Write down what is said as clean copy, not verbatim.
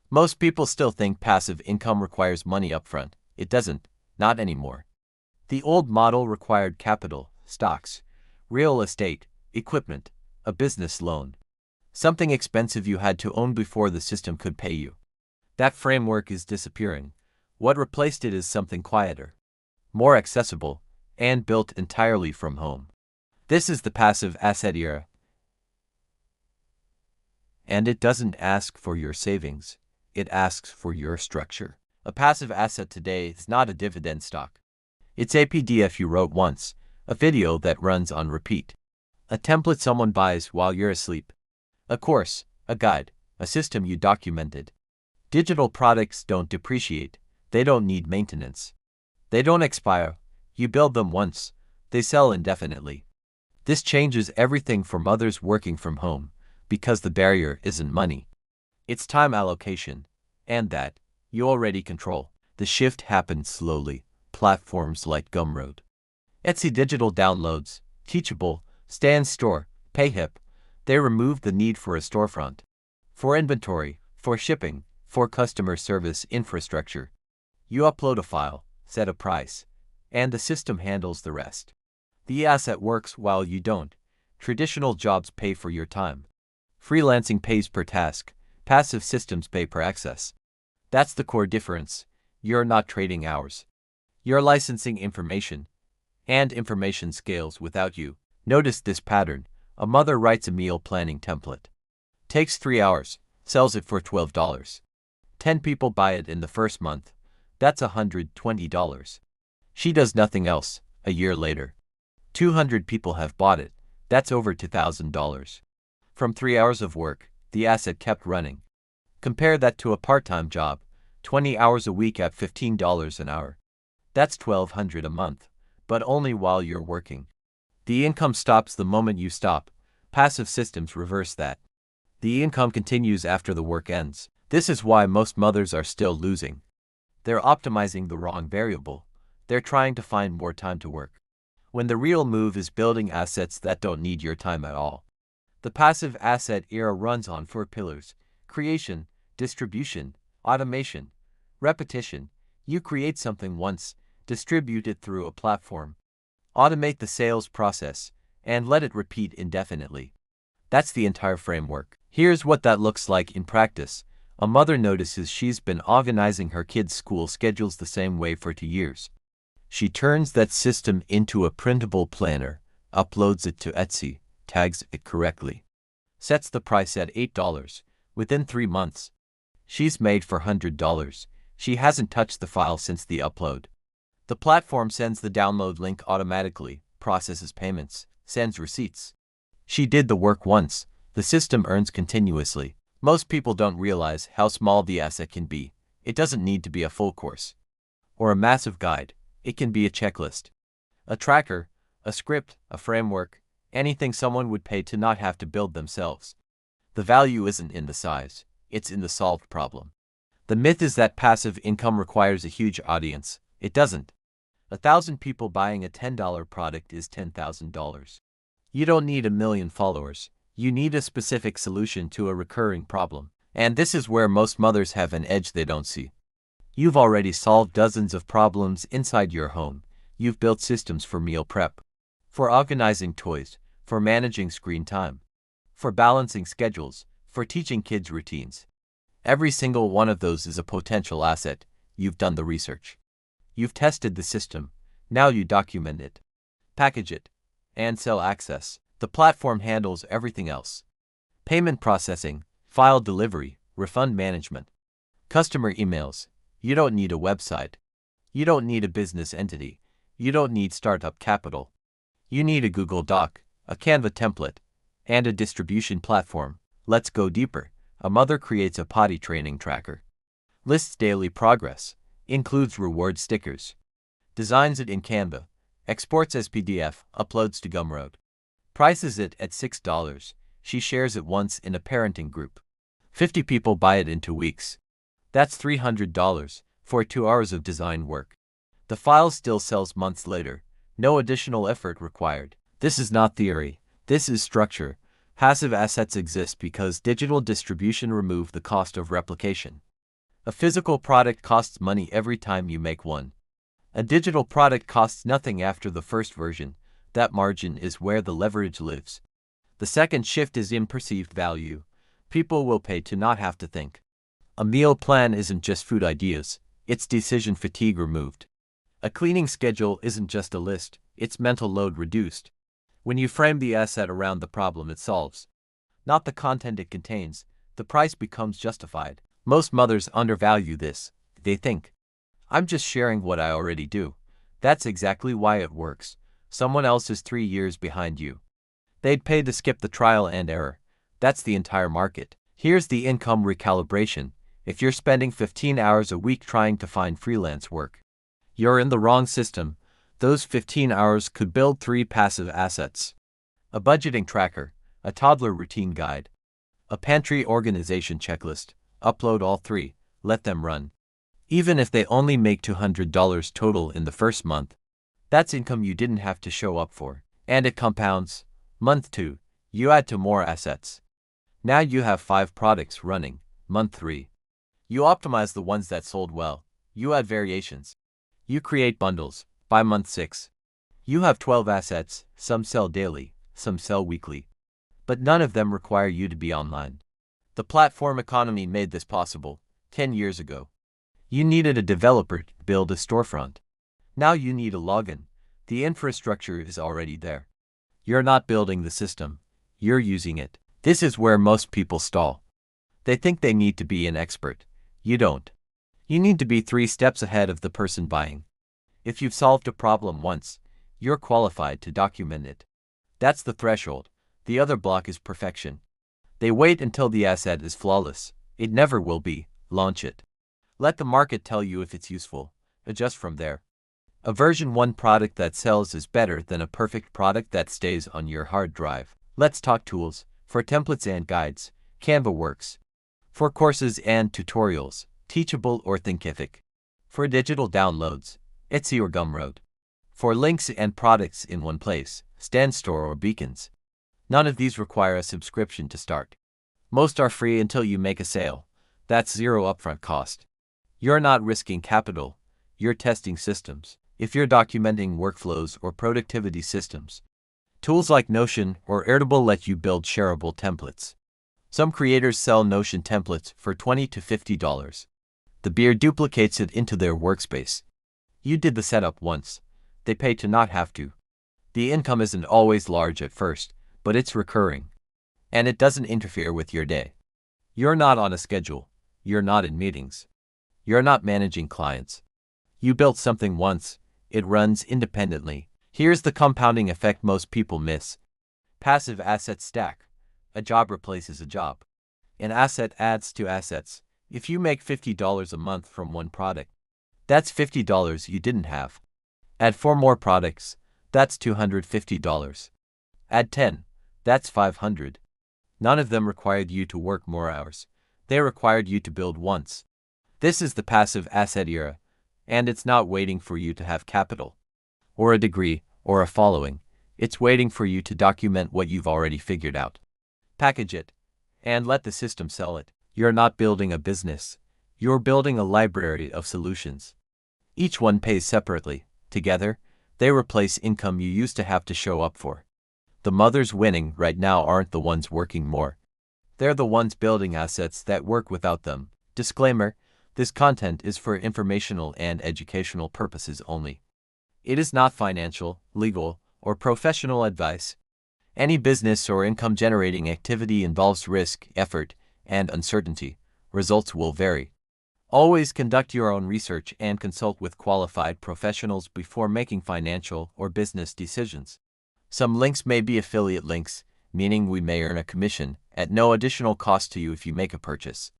Most people still think passive income requires money upfront. It doesn't, not anymore. The old model required capital, stocks, real estate, equipment, a business loan. Something expensive you had to own before the system could pay you. That framework is disappearing. What replaced it is something quieter, more accessible, and built entirely from home. This is the passive asset era. And it doesn't ask for your savings. It asks for your structure. A passive asset today is not a dividend stock. It's a PDF you wrote once, a video that runs on repeat, a template someone buys while you're asleep, a course, a guide, a system you documented. Digital products don't depreciate. They don't need maintenance. They don't expire. You build them once. They sell indefinitely. This changes everything for mothers working from home, because the barrier isn't money. It's time allocation, and that, you already control. The shift happened slowly. Platforms like Gumroad, Etsy digital downloads, Teachable, Stan Store, Payhip, they removed the need for a storefront. For inventory, for shipping, for customer service infrastructure. You upload a file, set a price, and the system handles the rest. The asset works while you don't. Traditional jobs pay for your time. Freelancing pays per task. Passive systems pay per access. That's the core difference. You're not trading hours. You're licensing information. And information scales without you. Notice this pattern. A mother writes a meal planning template. Takes 3 hours. Sells it for $12. 10 people buy it in the first month. That's $120. She does nothing else. A year later, 200 people have bought it. That's over $2,000. From 3 hours of work, the asset kept running. Compare that to a part-time job, 20 hours a week at $15 an hour. That's $1,200 a month, but only while you're working. The income stops the moment you stop. Passive systems reverse that. The income continues after the work ends. This is why most mothers are still losing. They're optimizing the wrong variable. They're trying to find more time to work, when the real move is building assets that don't need your time at all. The passive asset era runs on 4 pillars: creation, distribution, automation, repetition. You create something once, distribute it through a platform, automate the sales process, and let it repeat indefinitely. That's the entire framework. Here's what that looks like in practice. A mother notices she's been organizing her kids' school schedules the same way for 2 years. She turns that system into a printable planner, uploads it to Etsy, tags it correctly, sets the price at $8. Within 3 months, she's made $400. She hasn't touched the file since the upload. The platform sends the download link automatically, processes payments, sends receipts. She did the work once. The system earns continuously. Most people don't realize how small the asset can be. It doesn't need to be a full course or a massive guide. It can be a checklist, a tracker, a script, a framework, anything someone would pay to not have to build themselves. The value isn't in the size, it's in the solved problem. The myth is that passive income requires a huge audience. It doesn't. 1,000 people buying a $10 product is $10,000. You don't need 1 million followers. You need a specific solution to a recurring problem. And this is where most mothers have an edge they don't see. You've already solved dozens of problems inside your home. You've built systems for meal prep, for organizing toys, for managing screen time, for balancing schedules, for teaching kids routines. Every single one of those is a potential asset. You've done the research. You've tested the system. Now you document it, package it, and sell access. The platform handles everything else: payment processing, file delivery, refund management, customer emails. You don't need a website. You don't need a business entity. You don't need startup capital. You need a Google Doc, a Canva template, and a distribution platform. Let's go deeper. A mother creates a potty training tracker, lists daily progress, includes reward stickers, designs it in Canva, exports as PDF, uploads to Gumroad, prices it at $6. She shares it once in a parenting group. 50 people buy it in 2 weeks. That's $300 for 2 hours of design work. The file still sells months later. No additional effort required. This is not theory. This is structure. Passive assets exist because digital distribution removed the cost of replication. A physical product costs money every time you make one. A digital product costs nothing after the first version. That margin is where the leverage lives. The second shift is in perceived value. People will pay to not have to think. A meal plan isn't just food ideas, it's decision fatigue removed. A cleaning schedule isn't just a list, it's mental load reduced. When you frame the asset around the problem it solves, not the content it contains, the price becomes justified. Most mothers undervalue this. They think, I'm just sharing what I already do. That's exactly why it works. Someone else is 3 years behind you. They'd pay to skip the trial and error. That's the entire market. Here's the income recalibration. If you're spending 15 hours a week trying to find freelance work, you're in the wrong system. Those 15 hours could build 3 passive assets: a budgeting tracker, a toddler routine guide, a pantry organization checklist. Upload all 3, let them run. Even if they only make $200 total in the first month, that's income you didn't have to show up for. And it compounds. Month 2, you add to more assets. Now you have 5 products running. Month 3, you optimize the ones that sold well. You add variations. You create bundles. By month 6, you have 12 assets. Some sell daily, some sell weekly. But none of them require you to be online. The platform economy made this possible 10 years ago. You needed a developer to build a storefront. Now you need a login. The infrastructure is already there. You're not building the system, you're using it. This is where most people stall. They think they need to be an expert. You don't. You need to be 3 steps ahead of the person buying. If you've solved a problem once, you're qualified to document it. That's the threshold. The other block is perfection. They wait until the asset is flawless. It never will be. Launch it. Let the market tell you if it's useful. Adjust from there. A version 1 product that sells is better than a perfect product that stays on your hard drive. Let's talk tools. For templates and guides, Canva works. For courses and tutorials, Teachable or Thinkific. For digital downloads, Etsy or Gumroad. For links and products in one place, StanStore or Beacons. None of these require a subscription to start. Most are free until you make a sale. That's zero upfront cost. You're not risking capital, you're testing systems. If you're documenting workflows or productivity systems, tools like Notion or Airtable let you build shareable templates. Some creators sell Notion templates for $20 to $50. The buyer duplicates it into their workspace. You did the setup once. They pay to not have to. The income isn't always large at first, but it's recurring. And it doesn't interfere with your day. You're not on a schedule. You're not in meetings. You're not managing clients. You built something once. It runs independently. Here's the compounding effect most people miss. Passive asset stack. A job replaces a job. An asset adds to assets. If you make $50 a month from one product, that's $50 you didn't have. Add 4 more products, that's $250. Add 10, that's $500. None of them required you to work more hours. They required you to build once. This is the passive asset era, and it's not waiting for you to have capital, or a degree, or a following. It's waiting for you to document what you've already figured out. Package it, and let the system sell it. You're not building a business. You're building a library of solutions. Each one pays separately. Together, they replace income you used to have to show up for. The mothers winning right now aren't the ones working more. They're the ones building assets that work without them. Disclaimer: this content is for informational and educational purposes only. It is not financial, legal, or professional advice. Any business or income-generating activity involves risk, effort, and uncertainty. Results will vary. Always conduct your own research and consult with qualified professionals before making financial or business decisions. Some links may be affiliate links, meaning we may earn a commission at no additional cost to you if you make a purchase.